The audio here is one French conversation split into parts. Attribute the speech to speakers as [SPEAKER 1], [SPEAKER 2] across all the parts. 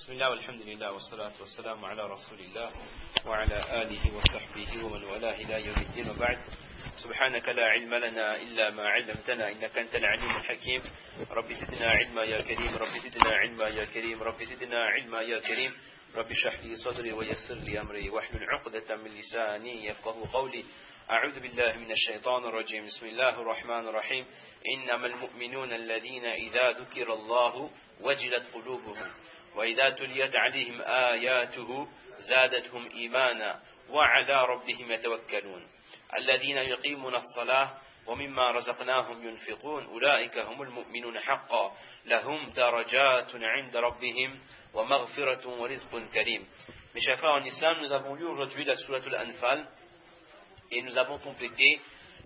[SPEAKER 1] بسم الله والحمد لله والصلاة والسلام على رسول الله وعلى آله وصحبه ومن والاه إلى يوم الدين وبعد سبحانك لا علم لنا إلا ما علمتنا إنك أنت العليم الحكيم رب زدنا علما يا كريم رب زدنا علما يا كريم رب زدنا علما يا كريم رب اشرح لي صدري ويسر لي أمري واحلل عقدة من لساني يفقه قولي أعوذ بالله من الشيطان الرجيم بسم الله الرحمن الرحيم إنما المؤمنون الذين إذا ذكر الله وجلت قلوبهم وإذا تليت عليهم آياته زادتهم إيمانا وعلى ربهم يتوكلون الذين يقيمون الصلاة ومما رزقناهم ينفقون أولئك هم المؤمنون حقا لهم درجات عند ربهم ومغفرة ورزق كريم. Mes chers frères en islam, nous avons lu aujourd'hui la sourate Al-Anfal et nous avons complété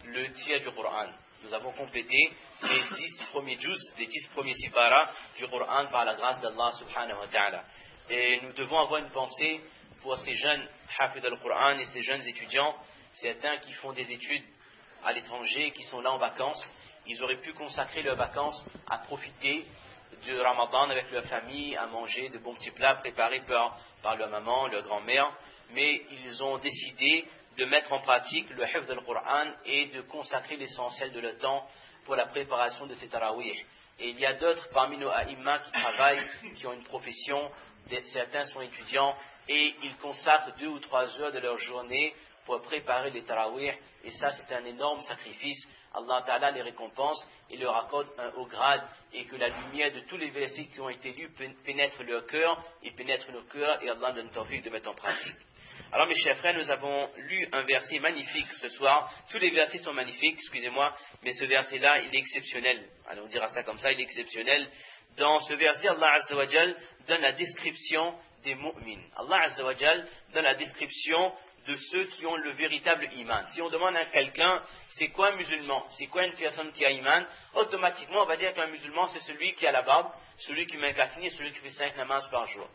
[SPEAKER 1] le tiers du Coran. Nous avons complété les 10 premiers juz, les 10 premiers siparas du Coran par la grâce d'Allah subhanahu wa ta'ala. Et nous devons avoir une pensée pour ces jeunes hafid al-Quran et ces jeunes étudiants, certains qui font des études à l'étranger, qui sont là en vacances. Ils auraient pu consacrer leurs vacances à profiter de Ramadan avec leur famille, à manger de bons petits plats préparés par leur maman, leur grand-mère, mais ils ont décidé de mettre en pratique le hifd al-Qur'an et de consacrer l'essentiel de leur temps pour la préparation de ces tarawih. Et il y a d'autres parmi nos a'imma qui travaillent, qui ont une profession, certains sont étudiants et ils consacrent 2 ou 3 heures de leur journée pour préparer les tarawih, et ça c'est un énorme sacrifice. Allah Ta'ala les récompense et leur accorde un haut grade, et que la lumière de tous les versets qui ont été lus pénètre leur cœur et pénètre nos cœurs, et Allah donne tawfiq de mettre en pratique. Alors mes chers frères, nous avons lu un verset magnifique ce soir. Tous les versets sont magnifiques, excusez-moi, mais ce verset-là, il est exceptionnel. Alors on dira ça comme ça, il est exceptionnel. Dans ce verset, Allah Azza wa Jal donne la description des mu'min. Allah Azza wa Jal donne la description de ceux qui ont le véritable iman. Si on demande à quelqu'un, c'est quoi un musulman? C'est quoi une personne qui a iman? Automatiquement, on va dire qu'un musulman, c'est celui qui a la barbe, celui qui met un kafni, celui qui fait 5 namazes par jour.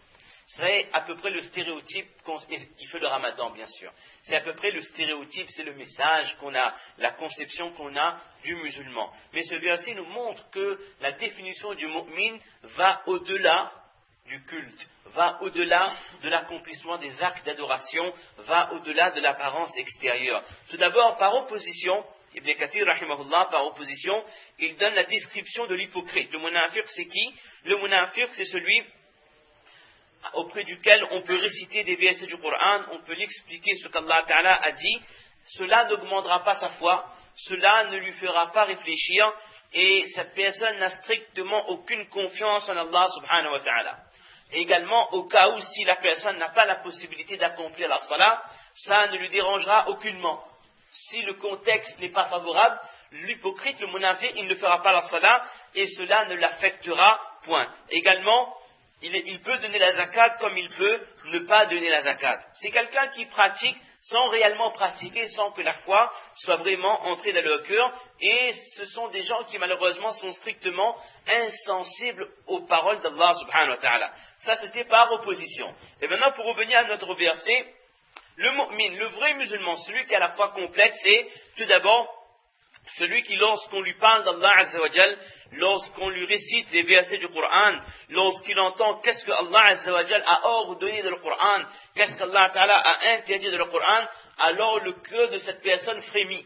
[SPEAKER 1] C'est à peu près le stéréotype qui fait le ramadan, bien sûr. C'est à peu près le stéréotype, c'est le message qu'on a, la conception qu'on a du musulman. Mais ce verset nous montre que la définition du mu'min va au-delà du culte, va au-delà de l'accomplissement des actes d'adoration, va au-delà de l'apparence extérieure. Tout d'abord, par opposition, Ibn Kathir, rahimahullah, par opposition, il donne la description de l'hypocrite. Le munafiq, c'est qui? Le munafiq, c'est celui auprès duquel on peut réciter des versets du Coran, on peut l'expliquer ce qu'Allah Ta'ala a dit. Cela n'augmentera pas sa foi, cela ne lui fera pas réfléchir, et cette personne n'a strictement aucune confiance en Allah subhanahu wa ta'ala. Également, au cas où si la personne n'a pas la possibilité d'accomplir la salat, ça ne lui dérangera aucunement. Si le contexte n'est pas favorable, l'hypocrite, le munafiq, il ne fera pas la salat et cela ne l'affectera point. Également, il peut donner la zakat comme il peut ne pas donner la zakat. C'est quelqu'un qui pratique sans réellement pratiquer, sans que la foi soit vraiment entrée dans leur cœur, et ce sont des gens qui malheureusement sont strictement insensibles aux paroles d'Allah subhanahu wa ta'ala. Ça c'était par opposition. Et maintenant pour revenir à notre verset, le mu'min, le vrai musulman, celui qui a la foi complète, c'est tout d'abord celui qui, lorsqu'on lui parle d'Allah Azza wa Jal, lorsqu'on lui récite les versets du Coran, lorsqu'il entend qu'est-ce que Allah Azza wa Jal a ordonné dans le Coran, qu'est-ce qu'Allah Ta'ala a interdit dans le Coran, alors le cœur de cette personne frémit.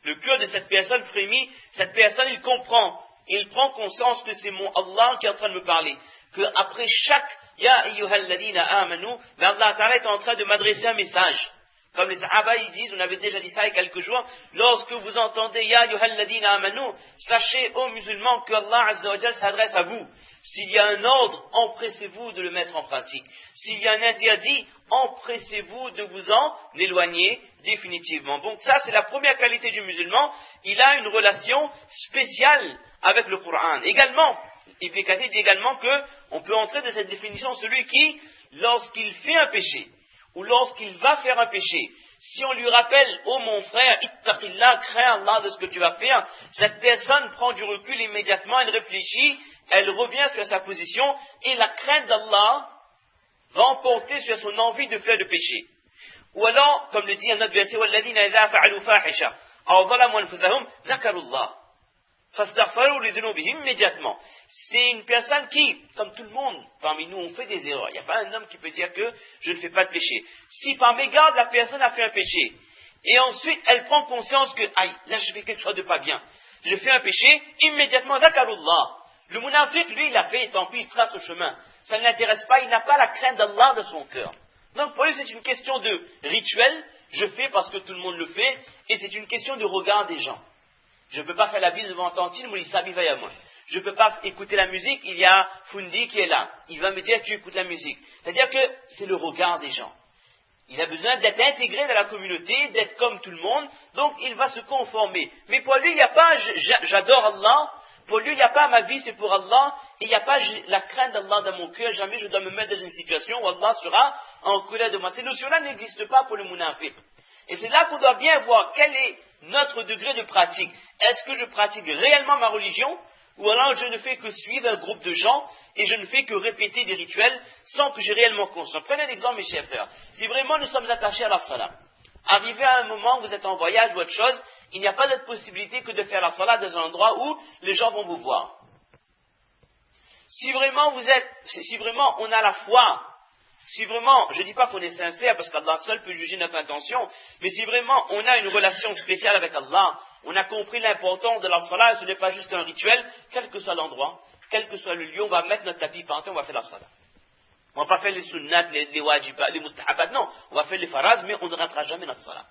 [SPEAKER 1] Le cœur de cette personne frémit, cette personne il comprend, il prend conscience que c'est mon Allah qui est en train de me parler, que après chaque Ya ayyuhalladhina amanu, Allah Ta'ala est en train de m'adresser un message. Comme les Sahaba ils disent, on avait déjà dit ça il y a quelques jours, lorsque vous entendez Ya ayyuhalladhina amanu, sachez ô musulmans que Allah Azza wa Jal s'adresse à vous. S'il y a un ordre, empressez-vous de le mettre en pratique. S'il y a un interdit, empressez-vous de vous en éloigner définitivement. Donc ça c'est la première qualité du musulman, il a une relation spéciale avec le Coran. Également, Ibn Kathir dit également que on peut entrer dans cette définition celui qui, lorsqu'il fait un péché, ou lorsqu'il va faire un péché, si on lui rappelle, oh mon frère, ittaqillah, crains Allah de ce que tu vas faire, cette personne prend du recul immédiatement, elle réfléchit, elle revient sur sa position, et la crainte d'Allah va emporter sur son envie de faire le péché. Ou alors, comme le dit un autre verset, وَالَّذِينَ إِذَا فَعَلُوا فَاحِشَةً أَوْ ظَلَمُوا أَنفُسَهُمْ ذَكَرُوا اللَّهَ. فاستغفروا لذنوبهم immédiatement. C'est une personne qui, comme tout le monde, parmi nous, on fait des erreurs. Il n'y a pas un homme qui peut dire que je ne fais pas de péché. Si par mégarde, la personne a fait un péché, et ensuite elle prend conscience que, aïe, là je fais quelque chose de pas bien, je fais un péché, immédiatement, zakarullah. Le munafiq, lui, il a fait, tant pis, il trace le chemin. Ça ne l'intéresse pas, il n'a pas la crainte d'Allah dans son cœur. Donc pour lui, c'est une question de rituel, je fais parce que tout le monde le fait, et c'est une question de regard des gens. Je ne peux pas faire la bise devant Tantine, Moulissa Bivaya moi. Je ne peux pas écouter la musique, il y a Fundi qui est là. Il va me dire, tu écoutes la musique. C'est-à-dire que c'est le regard des gens. Il a besoin d'être intégré dans la communauté, d'être comme tout le monde, donc il va se conformer. Mais pour lui, il n'y a pas j'adore Allah, pour lui, il n'y a pas ma vie, c'est pour Allah, et il n'y a pas la crainte d'Allah dans mon cœur, jamais je dois me mettre dans une situation où Allah sera en colère de moi. Ces notions-là n'existent pas pour le munafiq. Et c'est là qu'on doit bien voir quel est notre degré de pratique. Est-ce que je pratique réellement ma religion, ou alors je ne fais que suivre un groupe de gens et je ne fais que répéter des rituels sans que j'ai réellement conscience. Prenez un exemple, mes chers frères. Si vraiment nous sommes attachés à la salat, arrivé à un moment où vous êtes en voyage ou autre chose, il n'y a pas d'autre possibilité que de faire la salat dans un endroit où les gens vont vous voir. Si vraiment on a la foi, si vraiment, je ne dis pas qu'on est sincère parce qu'Allah seul peut juger notre intention, mais si vraiment on a une relation spéciale avec Allah, on a compris l'importance de la salat, ce n'est pas juste un rituel, quel que soit l'endroit, quel que soit le lieu, on va mettre notre tapis penté, on va faire la salat. On ne va pas faire les sunnat, les wajibat, les mustahabat, non, on va faire les faraz, mais on ne ratera jamais notre salat.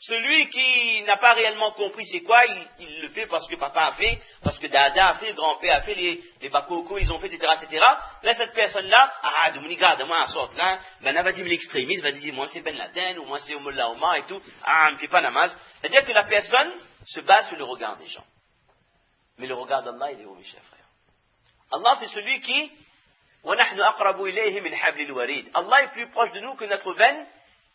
[SPEAKER 1] Celui qui n'a pas réellement compris c'est quoi, il le fait parce que papa a fait, parce que dada a fait, le grand-père a fait, les bakoko ils ont fait, etc., etc. Là, cette personne-là, de mon garde, moi, en sorte là, ben, va dire l'extrémiste, va dire, moi c'est Ben Laden, ou moi c'est Mullah Omar et tout, ne fait pas namaz. C'est-à-dire que la personne se base sur le regard des gens. Mais le regard d'Allah, il est où, mes chers frères? Allah, c'est celui qui, Allah est plus proche de nous que notre veine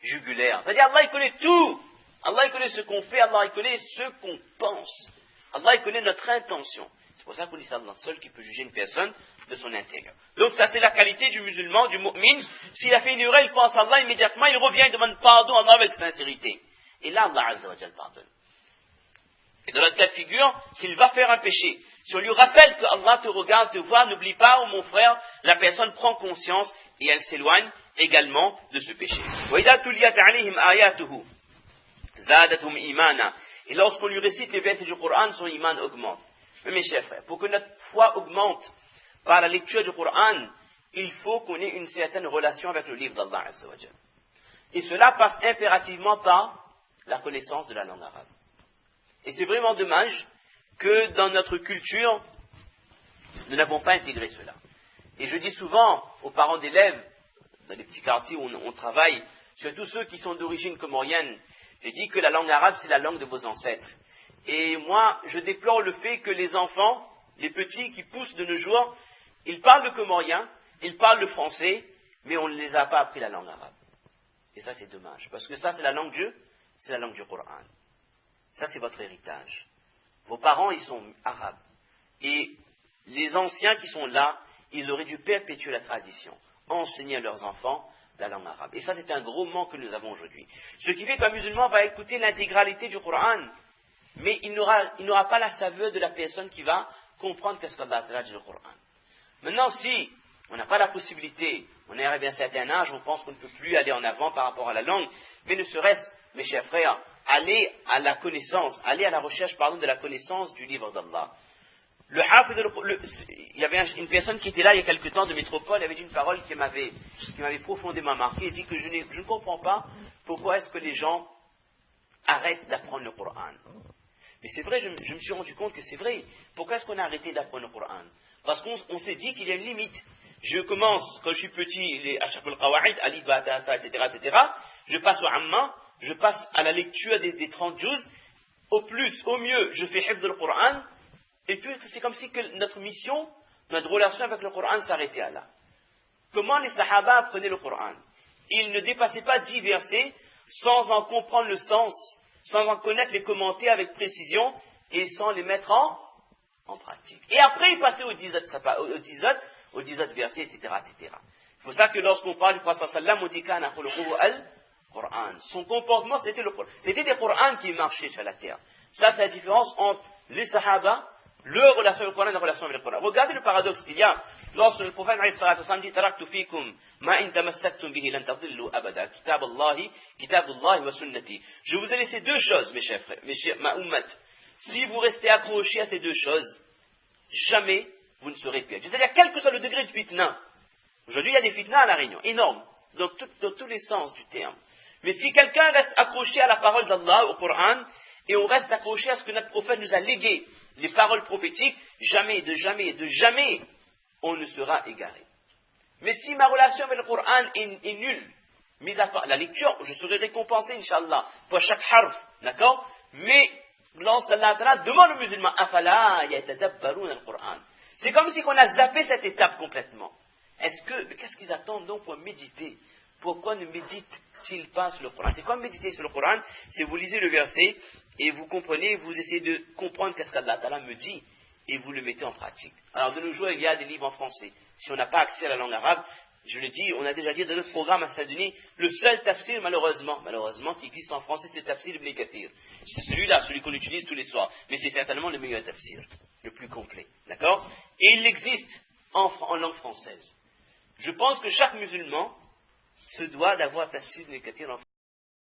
[SPEAKER 1] jugulaire. C'est-à-dire Allah il connaît tout. Allah il connaît ce qu'on fait, Allah il connaît ce qu'on pense. Allah il connaît notre intention. C'est pour ça qu'on dit ça Allah seul qui peut juger une personne de son intérieur. Donc ça c'est la qualité du musulman, du mu'min. S'il a fait une erreur, il pense à Allah immédiatement, il revient, il demande pardon à Allah avec sincérité. Et là Allah Azza wa Jal pardonne. Et dans notre cas de figure, s'il va faire un péché, si on lui rappelle que Allah te regarde, te voit, n'oublie pas, oh mon frère, la personne prend conscience et elle s'éloigne également de ce péché. Et lorsqu'on lui récite les versets du Coran, son iman augmente. Mais mes chers frères, pour que notre foi augmente par la lecture du Coran, il faut qu'on ait une certaine relation avec le livre d'Allah Azza wa Jal. Et cela passe impérativement par la connaissance de la langue arabe. Et c'est vraiment dommage que dans notre culture, nous n'avons pas intégré cela. Et je dis souvent aux parents d'élèves, dans les petits quartiers où on travaille, surtout ceux qui sont d'origine comorienne, je dis que la langue arabe, c'est la langue de vos ancêtres. Et moi, je déplore le fait que les enfants, les petits qui poussent de nos jours, ils parlent le comorien, ils parlent le français, mais on ne les a pas appris la langue arabe. Et ça, c'est dommage. Parce que ça, c'est la langue de Dieu, c'est la langue du Coran. Ça, c'est votre héritage. Vos parents, ils sont arabes. Et les anciens qui sont là, ils auraient dû perpétuer la tradition, enseigner à leurs enfants la langue arabe. Et ça, c'est un gros manque que nous avons aujourd'hui. Ce qui fait qu'un musulman va écouter l'intégralité du Coran, mais il n'aura pas la saveur de la personne qui va comprendre qu'est-ce qu'Allah a dit dans le Coran. Maintenant, si on n'a pas la possibilité, on est arrivé à un certain âge, on pense qu'on ne peut plus aller en avant par rapport à la langue, mais ne serait-ce, mes chers frères, aller à la connaissance, aller à la recherche, de la connaissance du livre d'Allah. Il y avait une personne qui était là il y a quelque temps de métropole, il avait dit une parole qui m'avait profondément marqué. Il dit que je ne comprends pas pourquoi est-ce que les gens arrêtent d'apprendre le Coran. Mais c'est vrai, je me suis rendu compte que c'est vrai. Pourquoi est-ce qu'on a arrêté d'apprendre le Coran? Parce qu'on s'est dit qu'il y a une limite. Je commence, quand je suis petit, les Ashaf al-Qawa'id, Ali, Batata, etc., etc. Je passe au Amma, je passe à la lecture des 30 juz. Au plus, au mieux, je fais hifz le Coran. Et puis, c'est comme si que notre mission, notre relation avec le Coran s'arrêtait là. Comment les Sahaba apprenaient le Coran? Ils ne dépassaient pas 10 versets sans en comprendre le sens, sans en connaître les commentaires avec précision et sans les mettre en pratique. Et après, ils passaient aux 10 autres versets, etc., etc. C'est pour ça que lorsqu'on parle du prophète sallallahu alayhi wa sallam, on dit al-Qur'an. Son comportement, c'était le Qur'an. C'était des Qur'ans qui marchaient sur la terre. Ça, c'est la différence entre les Sahaba, leur relation avec le Coran et la relation avec le Coran. Regardez le paradoxe qu'il y a lorsque le prophète dit Taraktu fikum ma in tamassaktum bihi lan tadillu abada kitabullahi wa sunnati. Je vous ai laissé deux choses, mes chers frères, ma ummat. Si vous restez accrochés à ces deux choses, jamais vous ne serez perdus. C'est-à-dire, quel que soit le degré de fitna. Aujourd'hui, il y a des fitnas à La Réunion, énormes, dans tous les sens du terme. Mais si quelqu'un reste accroché à la parole d'Allah, au Coran, et on reste accroché à ce que notre prophète nous a légué, les paroles prophétiques, jamais, de jamais, on ne sera égaré. Mais si ma relation avec le Coran est nulle, mis à part la lecture, je serai récompensé, Inch'Allah, pour chaque harf, d'accord? Mais, lorsqu'Allah demande aux musulmans, afala yatadabbaruna al-Qur'an. C'est comme si on a zappé cette étape complètement. Mais qu'est-ce qu'ils attendent donc pour méditer? Pourquoi ne méditent-ils pas sur le Coran? C'est comme méditer sur le Coran, c'est vous lisez le verset et vous comprenez, vous essayez de comprendre qu'est-ce qu'Allah Ta'ala me dit et vous le mettez en pratique. Alors de nos jours, il y a des livres en français. Si on n'a pas accès à la langue arabe, je le dis, on a déjà dit dans notre programme à Saint-Denis, le seul tafsir malheureusement, qui existe en français, c'est le tafsir Ibn Kathir. C'est celui-là, celui qu'on utilise tous les soirs. Mais c'est certainement le meilleur tafsir, le plus complet. D'accord? Et il existe en langue française. Je pense que chaque musulman se doit d'avoir tafsir Ibn Kathir en